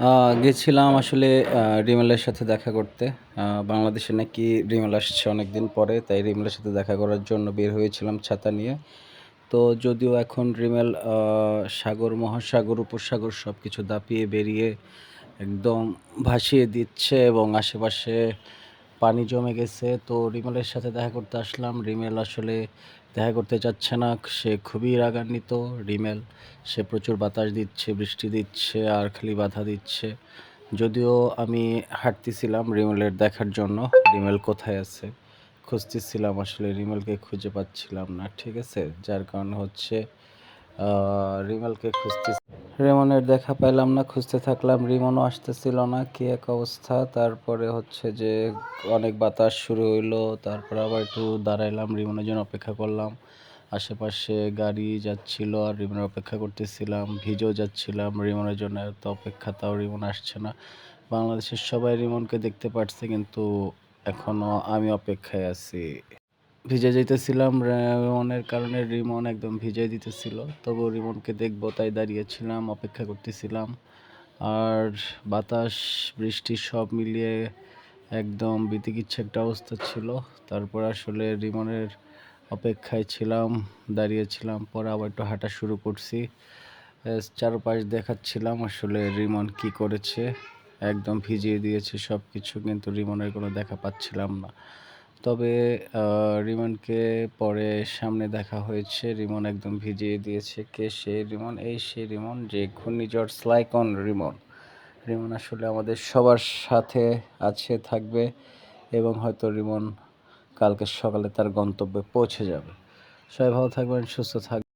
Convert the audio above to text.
আ গেছিলাম আসলে রিমেলের সাথে দেখা করতে। বাংলাদেশে নাকি রিমেল আসছে অনেকদিন পরে। তাই রিমেলের সাথে দেখা করার জন্য বের হয়েছিলাম ছাতা নিয়ে। তো যদিও এখন রিমেল সাগর, মহাসাগর, উপসাগর সবকিছু দাপিয়ে বেরিয়ে একদম ভাসিয়ে দিচ্ছে এবং আশেপাশে পানি জমে গেছে। তো রিমেলের সাথে দেখা করতে আসলাম। রিমেল আসলে দেখা করতে চাচ্ছে না। সে খুবই রাগান্বিত। রিমেল সে প্রচুর বাতাস দিচ্ছে, বৃষ্টি দিচ্ছে আর খালি বাধা দিচ্ছে। যদিও আমি হাঁটতেছিলাম রিমেলের দেখার জন্য। রিমেল কোথায় আছে? খুঁজতেছিলাম আসলে রিমেলকে খুঁজে পাচ্ছিলাম না। ঠিক আছে? যার কারণে হচ্ছে রিমেলকে রিমনের দেখা পাইলাম না, খুঁজতে থাকলাম। রিমনও আসতেছিল না। কি এক অবস্থা! তারপরে হচ্ছে যে অনেক বাতাস শুরু হইলো। তারপরে আবার একটু দাঁড়াইলাম, রিমনের জন্য অপেক্ষা করলাম। আশেপাশে গাড়ি যাচ্ছিল আর রিমনের অপেক্ষা করতেছিলাম। ভিজেও যাচ্ছিলাম রিমনের জন্য, এত অপেক্ষা তাও রিমন আসছে না। বাংলাদেশের সবাই রিমনকে দেখতে পারছে কিন্তু এখনো আমি অপেক্ষায় আছি। ভিজে যাইতেছিলাম রিমনের কারণে, রিমন একদম ভিজাই দিতেছিল। তবুও রিমনকে দেখবো তাই দাঁড়িয়েছিলাম, অপেক্ষা করতেছিলাম। আর বাতাস, বৃষ্টি সব মিলিয়ে একদম বিতিকিচ্ছির একটা অবস্থা ছিল। তারপর আসলে রিমনের অপেক্ষায় ছিলাম, দাঁড়িয়েছিলাম। পরে আবার একটু হাঁটা শুরু করছি। চারপাশ দেখাচ্ছিলাম আসলে রিমন কি করেছে। একদম ভিজিয়ে দিয়েছে সবকিছু, কিন্তু রিমনের কোনো দেখা পাচ্ছিলাম না। তবে রিমনকে পরে সামনে দেখা হয়েছে। রিমন একদম ভিজিয়ে দিয়েছে। কে সেই রিমন? এই সেই রিমন যে ঘূর্ণিঝড় স্লাইকন রিমন। রিমন আসলে আমাদের সবার সাথে আছে, থাকবে এবং হয়তো রিমন কালকে সকালে তার গন্তব্যে পৌঁছে যাবে। সবাই ভালো থাকবেন, সুস্থ থাকবেন।